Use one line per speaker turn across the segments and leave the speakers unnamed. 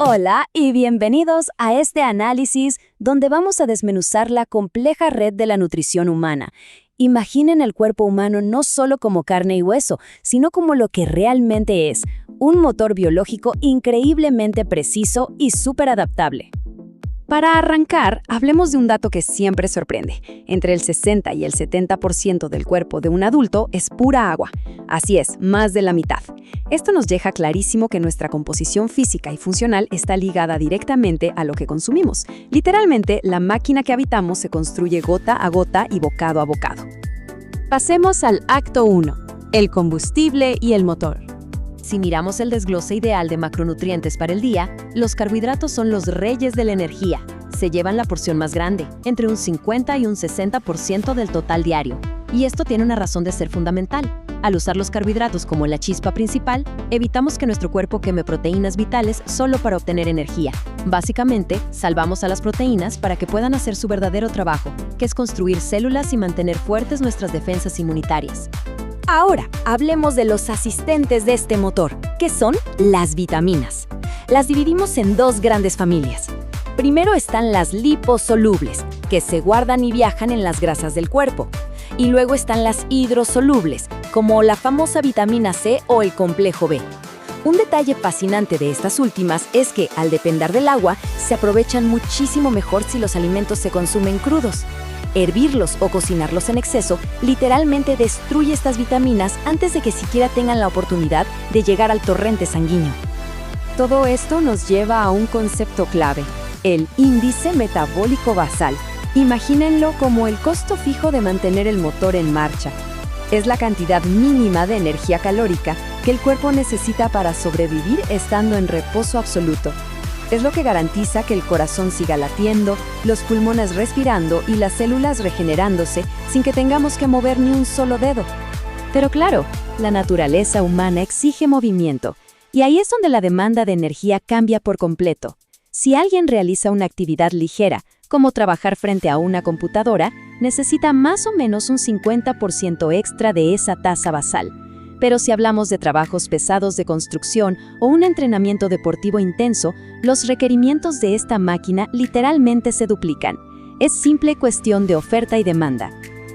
Hola y bienvenidos a este análisis donde vamos a desmenuzar la compleja red de la nutrición humana. Imaginen el cuerpo humano no solo como carne y hueso, sino como lo que realmente es, un motor biológico increíblemente preciso y súper adaptable. Para arrancar, hablemos de un dato que siempre sorprende. Entre el 60 y el 70% del cuerpo de un adulto es pura agua. Así es, más de la mitad. Esto nos deja clarísimo que nuestra composición física y funcional está ligada directamente a lo que consumimos. Literalmente, la máquina que habitamos se construye gota a gota y bocado a bocado. Pasemos al acto 1, el combustible y el motor. Si miramos el desglose ideal de macronutrientes para el día, los carbohidratos son los reyes de la energía. Se llevan la porción más grande, entre un 50 y un 60% del total diario. Y esto tiene una razón de ser fundamental. Al usar los carbohidratos como la chispa principal, evitamos que nuestro cuerpo queme proteínas vitales solo para obtener energía. Básicamente, salvamos a las proteínas para que puedan hacer su verdadero trabajo, que es construir células y mantener fuertes nuestras defensas inmunitarias. Ahora, hablemos de los asistentes de este motor, que son las vitaminas. Las dividimos en dos grandes familias. Primero están las liposolubles, que se guardan y viajan en las grasas del cuerpo. Y luego están las hidrosolubles, como la famosa vitamina C o el complejo B. Un detalle fascinante de estas últimas es que, al depender del agua, se aprovechan muchísimo mejor si los alimentos se consumen crudos. Hervirlos o cocinarlos en exceso literalmente destruye estas vitaminas antes de que siquiera tengan la oportunidad de llegar al torrente sanguíneo. Todo esto nos lleva a un concepto clave, el índice metabólico basal. Imagínenlo como el costo fijo de mantener el motor en marcha. Es la cantidad mínima de energía calórica que el cuerpo necesita para sobrevivir estando en reposo absoluto. Es lo que garantiza que el corazón siga latiendo, los pulmones respirando y las células regenerándose sin que tengamos que mover ni un solo dedo. Pero claro, la naturaleza humana exige movimiento, y ahí es donde la demanda de energía cambia por completo. Si alguien realiza una actividad ligera, como trabajar frente a una computadora, necesita más o menos un 50% extra de esa tasa basal. Pero si hablamos de trabajos pesados de construcción o un entrenamiento deportivo intenso, los requerimientos de esta máquina literalmente se duplican. Es simple cuestión de oferta y demanda.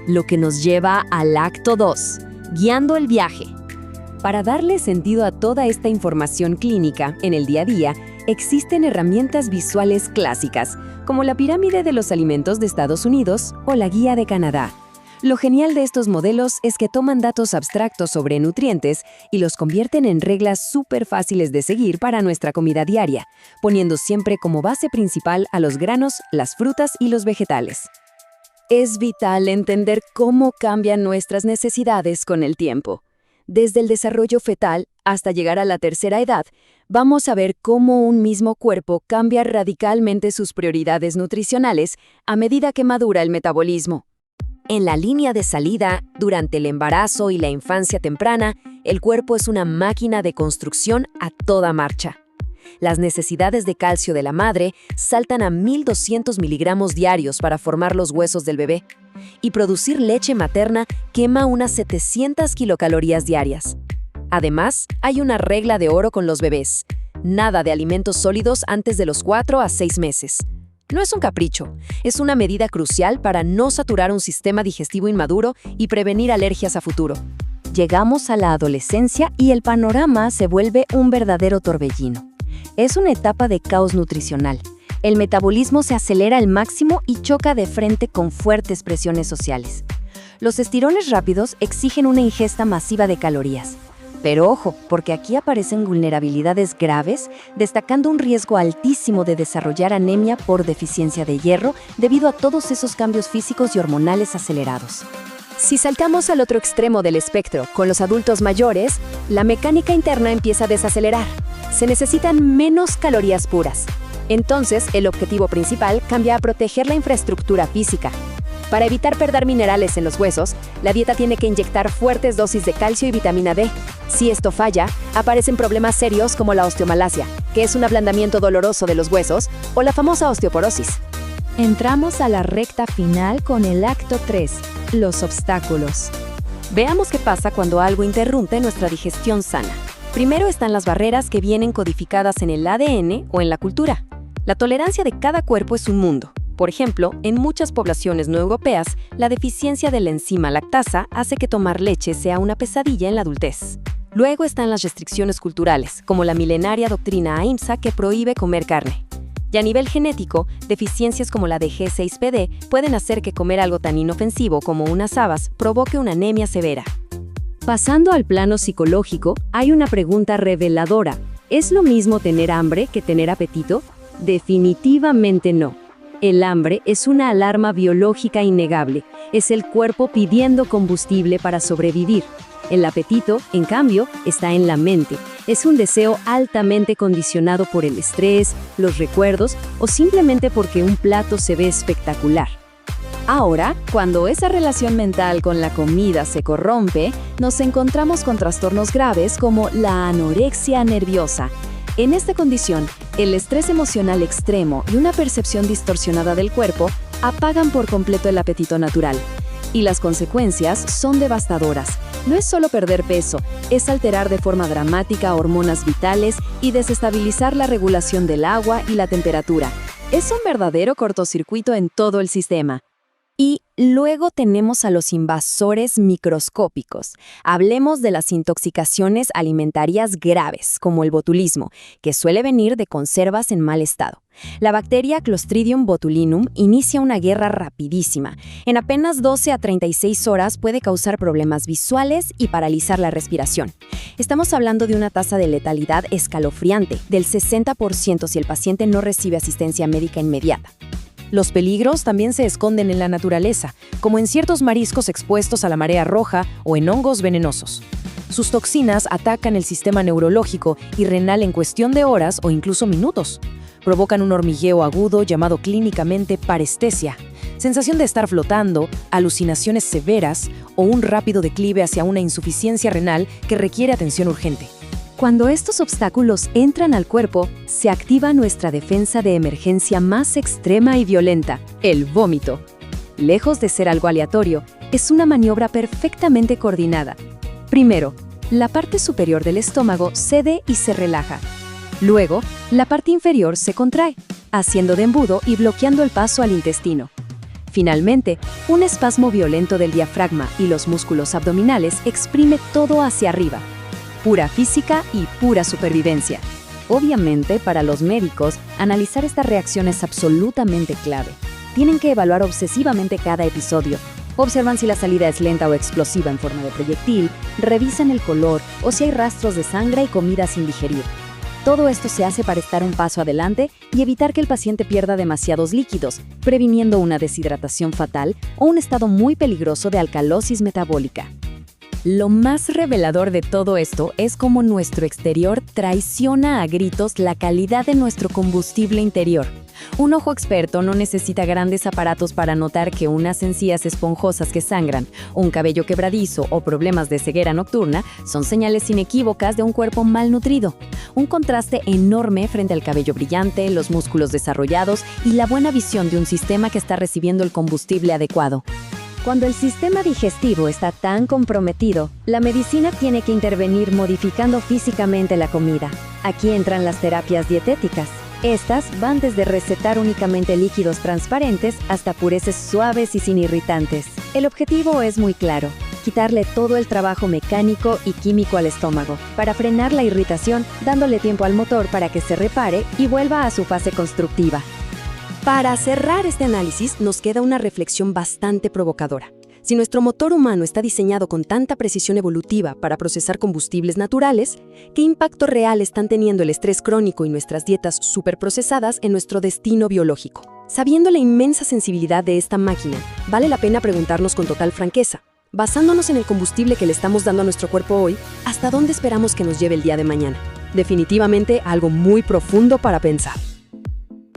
Lo que nos lleva al acto 2, guiando el viaje. Para darle sentido a toda esta información clínica en el día a día, existen herramientas visuales clásicas, como la pirámide de los alimentos de Estados Unidos o la guía de Canadá. Lo genial de estos modelos es que toman datos abstractos sobre nutrientes y los convierten en reglas súper fáciles de seguir para nuestra comida diaria, poniendo siempre como base principal a los granos, las frutas y los vegetales. Es vital entender cómo cambian nuestras necesidades con el tiempo. Desde el desarrollo fetal hasta llegar a la tercera edad, vamos a ver cómo un mismo cuerpo cambia radicalmente sus prioridades nutricionales a medida que madura el metabolismo. En la línea de salida, durante el embarazo y la infancia temprana, el cuerpo es una máquina de construcción a toda marcha. Las necesidades de calcio de la madre saltan a 1.200 miligramos diarios para formar los huesos del bebé, y producir leche materna quema unas 700 kilocalorías diarias. Además, hay una regla de oro con los bebés: nada de alimentos sólidos antes de los 4 a 6 meses. No es un capricho, es una medida crucial para no saturar un sistema digestivo inmaduro y prevenir alergias a futuro. Llegamos a la adolescencia y el panorama se vuelve un verdadero torbellino. Es una etapa de caos nutricional. El metabolismo se acelera al máximo y choca de frente con fuertes presiones sociales. Los estirones rápidos exigen una ingesta masiva de calorías. Pero ojo, porque aquí aparecen vulnerabilidades graves, destacando un riesgo altísimo de desarrollar anemia por deficiencia de hierro debido a todos esos cambios físicos y hormonales acelerados. Si saltamos al otro extremo del espectro, con los adultos mayores, la mecánica interna empieza a desacelerar. Se necesitan menos calorías puras. Entonces, el objetivo principal cambia a proteger la infraestructura física. Para evitar perder minerales en los huesos, la dieta tiene que inyectar fuertes dosis de calcio y vitamina D. Si esto falla, aparecen problemas serios como la osteomalacia, que es un ablandamiento doloroso de los huesos, o la famosa osteoporosis. Entramos a la recta final con el acto 3, los obstáculos. Veamos qué pasa cuando algo interrumpe nuestra digestión sana. Primero están las barreras que vienen codificadas en el ADN o en la cultura. La tolerancia de cada cuerpo es un mundo. Por ejemplo, en muchas poblaciones no europeas, la deficiencia de la enzima lactasa hace que tomar leche sea una pesadilla en la adultez. Luego están las restricciones culturales, como la milenaria doctrina Ahimsa que prohíbe comer carne. Y a nivel genético, deficiencias como la de G6PD pueden hacer que comer algo tan inofensivo como unas habas provoque una anemia severa. Pasando al plano psicológico, hay una pregunta reveladora. ¿Es lo mismo tener hambre que tener apetito? Definitivamente no. El hambre es una alarma biológica innegable. Es el cuerpo pidiendo combustible para sobrevivir. El apetito, en cambio, está en la mente. Es un deseo altamente condicionado por el estrés, los recuerdos o simplemente porque un plato se ve espectacular. Ahora, cuando esa relación mental con la comida se corrompe, nos encontramos con trastornos graves como la anorexia nerviosa. En esta condición, el estrés emocional extremo y una percepción distorsionada del cuerpo apagan por completo el apetito natural. Y las consecuencias son devastadoras. No es solo perder peso, es alterar de forma dramática hormonas vitales y desestabilizar la regulación del agua y la temperatura. Es un verdadero cortocircuito en todo el sistema. Y luego tenemos a los invasores microscópicos. Hablemos de las intoxicaciones alimentarias graves, como el botulismo, que suele venir de conservas en mal estado. La bacteria Clostridium botulinum inicia una guerra rapidísima. En apenas 12 a 36 horas puede causar problemas visuales y paralizar la respiración. Estamos hablando de una tasa de letalidad escalofriante, del 60% si el paciente no recibe asistencia médica inmediata. Los peligros también se esconden en la naturaleza, como en ciertos mariscos expuestos a la marea roja o en hongos venenosos. Sus toxinas atacan el sistema neurológico y renal en cuestión de horas o incluso minutos. Provocan un hormigueo agudo llamado clínicamente parestesia, sensación de estar flotando, alucinaciones severas o un rápido declive hacia una insuficiencia renal que requiere atención urgente. Cuando estos obstáculos entran al cuerpo, se activa nuestra defensa de emergencia más extrema y violenta, el vómito. Lejos de ser algo aleatorio, es una maniobra perfectamente coordinada. Primero, la parte superior del estómago cede y se relaja. Luego, la parte inferior se contrae, haciendo de embudo y bloqueando el paso al intestino. Finalmente, un espasmo violento del diafragma y los músculos abdominales exprime todo hacia arriba. Pura física y pura supervivencia. Obviamente, para los médicos, analizar esta reacción es absolutamente clave. Tienen que evaluar obsesivamente cada episodio. Observan si la salida es lenta o explosiva en forma de proyectil, revisan el color o si hay rastros de sangre y comida sin digerir. Todo esto se hace para estar un paso adelante y evitar que el paciente pierda demasiados líquidos, previniendo una deshidratación fatal o un estado muy peligroso de alcalosis metabólica. Lo más revelador de todo esto es cómo nuestro exterior traiciona a gritos la calidad de nuestro combustible interior. Un ojo experto no necesita grandes aparatos para notar que unas encías esponjosas que sangran, un cabello quebradizo o problemas de ceguera nocturna son señales inequívocas de un cuerpo malnutrido. Un contraste enorme frente al cabello brillante, los músculos desarrollados y la buena visión de un sistema que está recibiendo el combustible adecuado. Cuando el sistema digestivo está tan comprometido, la medicina tiene que intervenir modificando físicamente la comida. Aquí entran las terapias dietéticas. Estas van desde recetar únicamente líquidos transparentes hasta pureces suaves y sin irritantes. El objetivo es muy claro: quitarle todo el trabajo mecánico y químico al estómago, para frenar la irritación, dándole tiempo al motor para que se repare y vuelva a su fase constructiva. Para cerrar este análisis, nos queda una reflexión bastante provocadora. Si nuestro motor humano está diseñado con tanta precisión evolutiva para procesar combustibles naturales, ¿qué impacto real están teniendo el estrés crónico y nuestras dietas superprocesadas en nuestro destino biológico? Sabiendo la inmensa sensibilidad de esta máquina, vale la pena preguntarnos con total franqueza, basándonos en el combustible que le estamos dando a nuestro cuerpo hoy, ¿hasta dónde esperamos que nos lleve el día de mañana? Definitivamente algo muy profundo para pensar.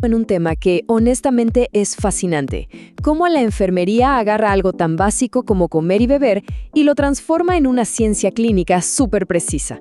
En un tema que honestamente es fascinante, cómo la enfermería agarra algo tan básico como comer y beber y lo transforma en una ciencia clínica súper precisa.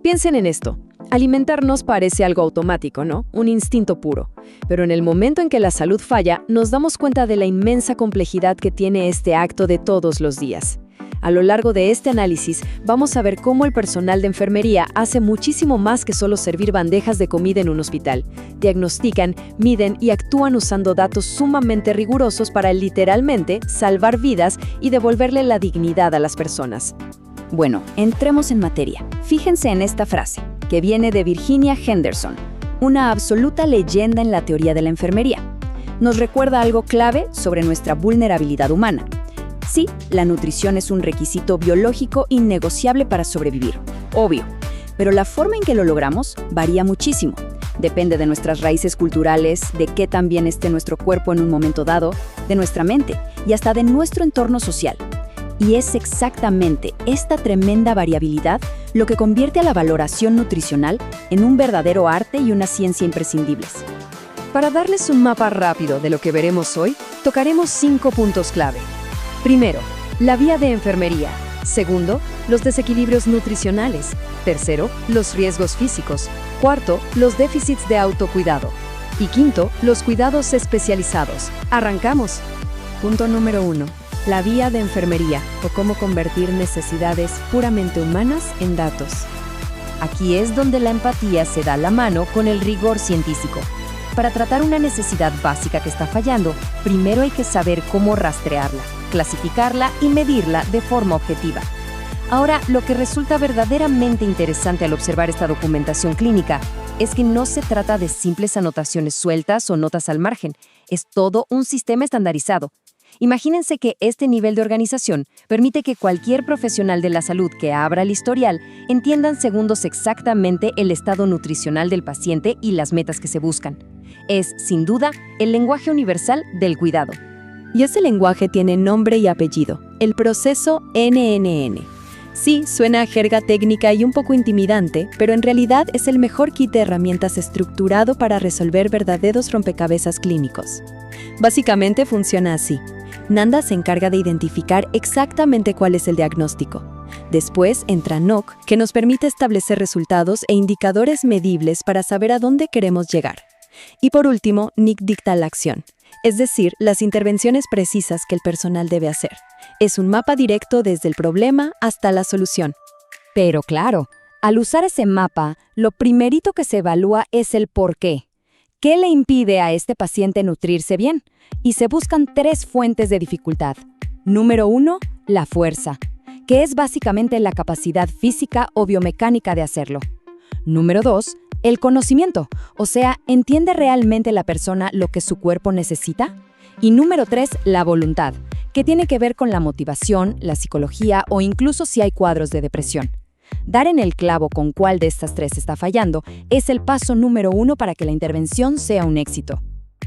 Piensen en esto, alimentarnos parece algo automático, ¿no? Un instinto puro. Pero en el momento en que la salud falla, nos damos cuenta de la inmensa complejidad que tiene este acto de todos los días. A lo largo de este análisis, vamos a ver cómo el personal de enfermería hace muchísimo más que solo servir bandejas de comida en un hospital. Diagnostican, miden y actúan usando datos sumamente rigurosos para literalmente salvar vidas y devolverle la dignidad a las personas. Bueno, entremos en materia. Fíjense en esta frase, que viene de Virginia Henderson, una absoluta leyenda en la teoría de la enfermería. Nos recuerda algo clave sobre nuestra vulnerabilidad humana. Sí, la nutrición es un requisito biológico innegociable para sobrevivir, obvio, pero la forma en que lo logramos varía muchísimo. Depende de nuestras raíces culturales, de qué tan bien esté nuestro cuerpo en un momento dado, de nuestra mente y hasta de nuestro entorno social. Y es exactamente esta tremenda variabilidad lo que convierte a la valoración nutricional en un verdadero arte y una ciencia imprescindibles. Para darles un mapa rápido de lo que veremos hoy, tocaremos 5 puntos clave. Primero, la vía de enfermería. Segundo, los desequilibrios nutricionales. Tercero, los riesgos físicos. Cuarto, los déficits de autocuidado. Y quinto, los cuidados especializados. ¡Arrancamos! Punto número 1. La vía de enfermería, o cómo convertir necesidades puramente humanas en datos. Aquí es donde la empatía se da la mano con el rigor científico. Para tratar una necesidad básica que está fallando, primero hay que saber cómo rastrearla, clasificarla y medirla de forma objetiva. Ahora, lo que resulta verdaderamente interesante al observar esta documentación clínica es que no se trata de simples anotaciones sueltas o notas al margen, es todo un sistema estandarizado. Imagínense que este nivel de organización permite que cualquier profesional de la salud que abra el historial entienda en segundos exactamente el estado nutricional del paciente y las metas que se buscan. Es, sin duda, el lenguaje universal del cuidado. Y ese lenguaje tiene nombre y apellido, el proceso NNN. Sí, suena a jerga técnica y un poco intimidante, pero en realidad es el mejor kit de herramientas estructurado para resolver verdaderos rompecabezas clínicos. Básicamente funciona así. Nanda se encarga de identificar exactamente cuál es el diagnóstico. Después entra NOC, que nos permite establecer resultados e indicadores medibles para saber a dónde queremos llegar. Y por último, NIC dicta la acción, es decir, las intervenciones precisas que el personal debe hacer. Es un mapa directo desde el problema hasta la solución. Pero claro, al usar ese mapa, lo primerito que se evalúa es el por qué. ¿Qué le impide a este paciente nutrirse bien? Y se buscan 3 fuentes de dificultad. Número 1, la fuerza, que es básicamente la capacidad física o biomecánica de hacerlo. Número 2, el conocimiento, o sea, ¿entiende realmente la persona lo que su cuerpo necesita? Y número 3, la voluntad, que tiene que ver con la motivación, la psicología o incluso si hay cuadros de depresión. Dar en el clavo con cuál de estas 3 está fallando es el paso número 1 para que la intervención sea un éxito.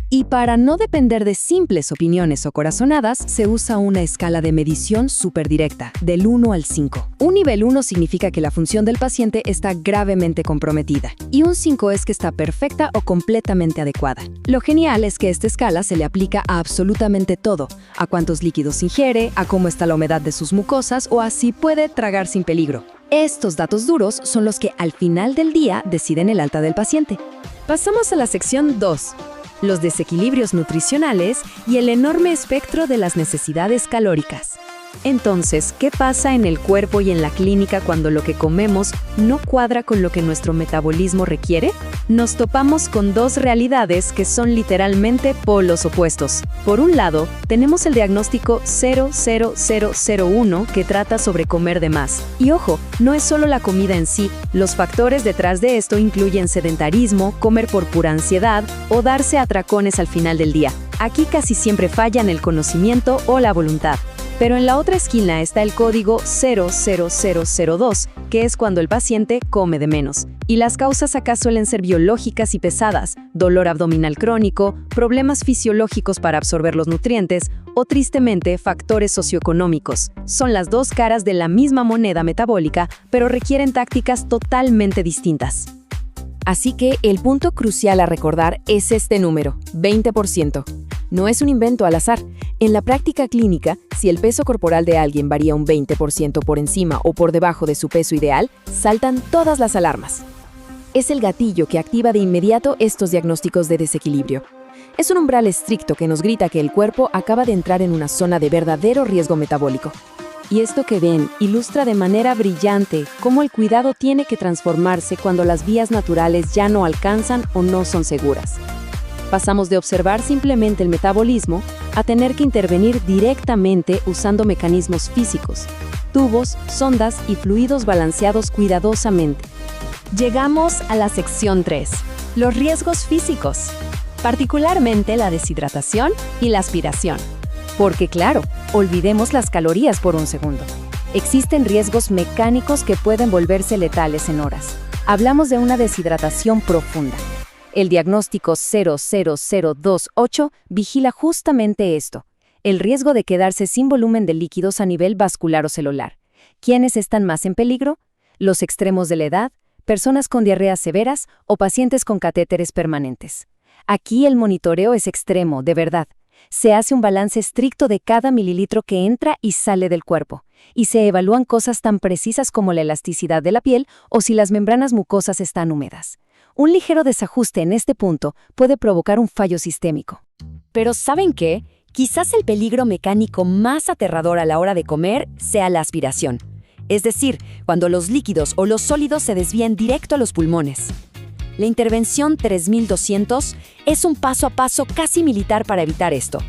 Y para no depender de simples opiniones o corazonadas, se usa una escala de medición súper directa, del 1 al 5. Un nivel 1 significa que la función del paciente está gravemente comprometida, y un 5 es que está perfecta o completamente adecuada. Lo genial es que esta escala se le aplica a absolutamente todo, a cuántos líquidos ingiere, a cómo está la humedad de sus mucosas o a si puede tragar sin peligro. Estos datos duros son los que al final del día deciden el alta del paciente. Pasamos a la sección 2. Los desequilibrios nutricionales y el enorme espectro de las necesidades calóricas. Entonces, ¿qué pasa en el cuerpo y en la clínica cuando lo que comemos no cuadra con lo que nuestro metabolismo requiere? Nos topamos con 2 realidades que son literalmente polos opuestos. Por un lado, tenemos el diagnóstico 00001 que trata sobre comer de más. Y ojo, no es solo la comida en sí, los factores detrás de esto incluyen sedentarismo, comer por pura ansiedad o darse atracones al final del día. Aquí casi siempre fallan el conocimiento o la voluntad. Pero en la otra esquina está el código 00002, que es cuando el paciente come de menos. Y las causas acá suelen ser biológicas y pesadas, dolor abdominal crónico, problemas fisiológicos para absorber los nutrientes o, tristemente, factores socioeconómicos. Son las 2 caras de la misma moneda metabólica, pero requieren tácticas totalmente distintas. Así que el punto crucial a recordar es este número, 20%. No es un invento al azar. En la práctica clínica, si el peso corporal de alguien varía un 20% por encima o por debajo de su peso ideal, saltan todas las alarmas. Es el gatillo que activa de inmediato estos diagnósticos de desequilibrio. Es un umbral estricto que nos grita que el cuerpo acaba de entrar en una zona de verdadero riesgo metabólico. Y esto que ven ilustra de manera brillante cómo el cuidado tiene que transformarse cuando las vías naturales ya no alcanzan o no son seguras. Pasamos de observar simplemente el metabolismo a tener que intervenir directamente usando mecanismos físicos, tubos, sondas y fluidos balanceados cuidadosamente. Llegamos a la sección 3, los riesgos físicos, particularmente la deshidratación y la aspiración. Porque claro, olvidemos las calorías por un segundo. Existen riesgos mecánicos que pueden volverse letales en horas. Hablamos de una deshidratación profunda. El diagnóstico 00028 vigila justamente esto, el riesgo de quedarse sin volumen de líquidos a nivel vascular o celular. ¿Quiénes están más en peligro? Los extremos de la edad, personas con diarreas severas o pacientes con catéteres permanentes. Aquí el monitoreo es extremo, de verdad. Se hace un balance estricto de cada mililitro que entra y sale del cuerpo, y se evalúan cosas tan precisas como la elasticidad de la piel o si las membranas mucosas están húmedas. Un ligero desajuste en este punto puede provocar un fallo sistémico. Pero ¿saben qué? Quizás el peligro mecánico más aterrador a la hora de comer sea la aspiración. Es decir, cuando los líquidos o los sólidos se desvían directo a los pulmones. La intervención 3200 es un paso a paso casi militar para evitar esto.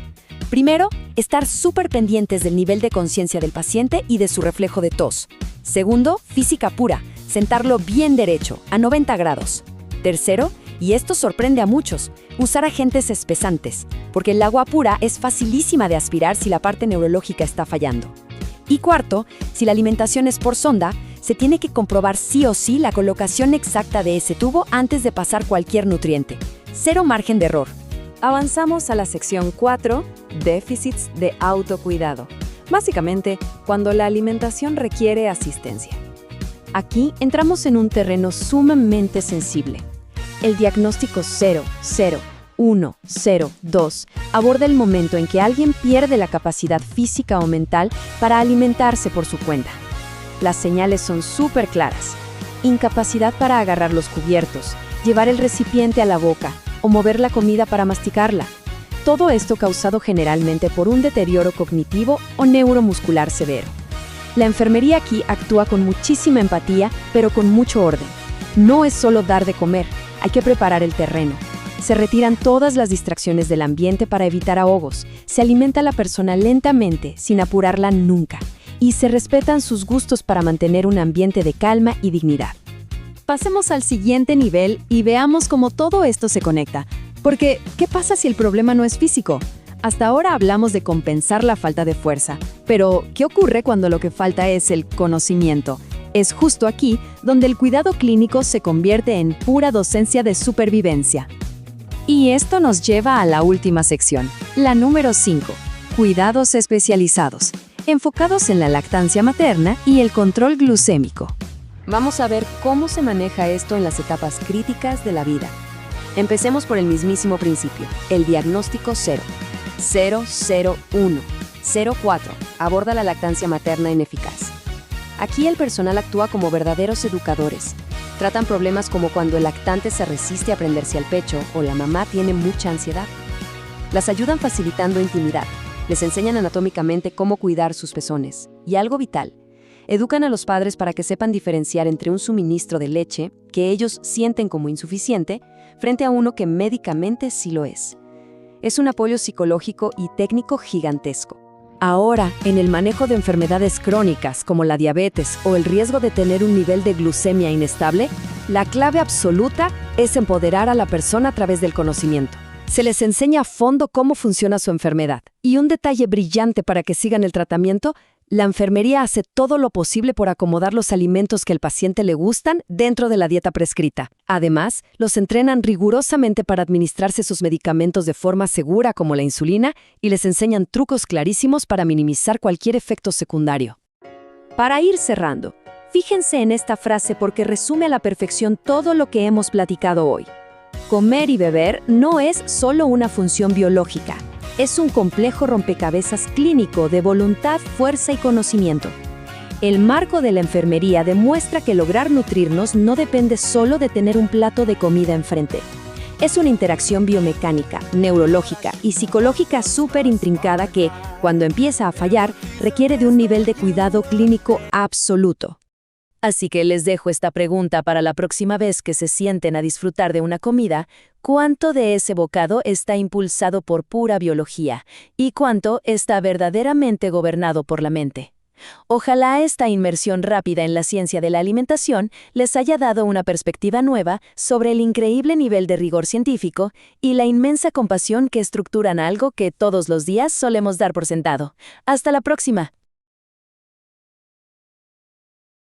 Primero, estar súper pendientes del nivel de conciencia del paciente y de su reflejo de tos. Segundo, física pura, sentarlo bien derecho, a 90 grados. Tercero, y esto sorprende a muchos, usar agentes espesantes, porque el agua pura es facilísima de aspirar si la parte neurológica está fallando. Y cuarto, si la alimentación es por sonda, se tiene que comprobar sí o sí la colocación exacta de ese tubo antes de pasar cualquier nutriente. Cero margen de error. Avanzamos a la sección 4, déficits de autocuidado. Básicamente, cuando la alimentación requiere asistencia. Aquí entramos en un terreno sumamente sensible. El diagnóstico 00102 aborda el momento en que alguien pierde la capacidad física o mental para alimentarse por su cuenta. Las señales son súper claras. Incapacidad para agarrar los cubiertos, llevar el recipiente a la boca o mover la comida para masticarla. Todo esto causado generalmente por un deterioro cognitivo o neuromuscular severo. La enfermería aquí actúa con muchísima empatía, pero con mucho orden. No es solo dar de comer, hay que preparar el terreno. Se retiran todas las distracciones del ambiente para evitar ahogos. Se alimenta a la persona lentamente, sin apurarla nunca. Y se respetan sus gustos para mantener un ambiente de calma y dignidad. Pasemos al siguiente nivel y veamos cómo todo esto se conecta. Porque, ¿qué pasa si el problema no es físico? Hasta ahora hablamos de compensar la falta de fuerza, pero ¿qué ocurre cuando lo que falta es el conocimiento? Es justo aquí donde el cuidado clínico se convierte en pura docencia de supervivencia. Y esto nos lleva a la última sección, la número 5, cuidados especializados, enfocados en la lactancia materna y el control glucémico. Vamos a ver cómo se maneja esto en las etapas críticas de la vida. Empecemos por el mismísimo principio, el diagnóstico 00104 aborda la lactancia materna ineficaz. Aquí el personal actúa como verdaderos educadores. Tratan problemas como cuando el lactante se resiste a prenderse al pecho o la mamá tiene mucha ansiedad. Las ayudan facilitando intimidad. Les enseñan anatómicamente cómo cuidar sus pezones. Y algo vital, educan a los padres para que sepan diferenciar entre un suministro de leche, que ellos sienten como insuficiente, frente a uno que médicamente sí lo es. Es un apoyo psicológico y técnico gigantesco. Ahora, en el manejo de enfermedades crónicas como la diabetes o el riesgo de tener un nivel de glucemia inestable, la clave absoluta es empoderar a la persona a través del conocimiento. Se les enseña a fondo cómo funciona su enfermedad. Y un detalle brillante para que sigan el tratamiento, la enfermería hace todo lo posible por acomodar los alimentos que al paciente le gustan dentro de la dieta prescrita. Además, los entrenan rigurosamente para administrarse sus medicamentos de forma segura como la insulina y les enseñan trucos clarísimos para minimizar cualquier efecto secundario. Para ir cerrando, fíjense en esta frase porque resume a la perfección todo lo que hemos platicado hoy. Comer y beber no es solo una función biológica. Es un complejo rompecabezas clínico de voluntad, fuerza y conocimiento. El marco de la enfermería demuestra que lograr nutrirnos no depende solo de tener un plato de comida enfrente. Es una interacción biomecánica, neurológica y psicológica súper intrincada que, cuando empieza a fallar, requiere de un nivel de cuidado clínico absoluto. Así que les dejo esta pregunta para la próxima vez que se sienten a disfrutar de una comida: ¿cuánto de ese bocado está impulsado por pura biología y cuánto está verdaderamente gobernado por la mente? Ojalá esta inmersión rápida en la ciencia de la alimentación les haya dado una perspectiva nueva sobre el increíble nivel de rigor científico y la inmensa compasión que estructuran algo que todos los días solemos dar por sentado. ¡Hasta la próxima!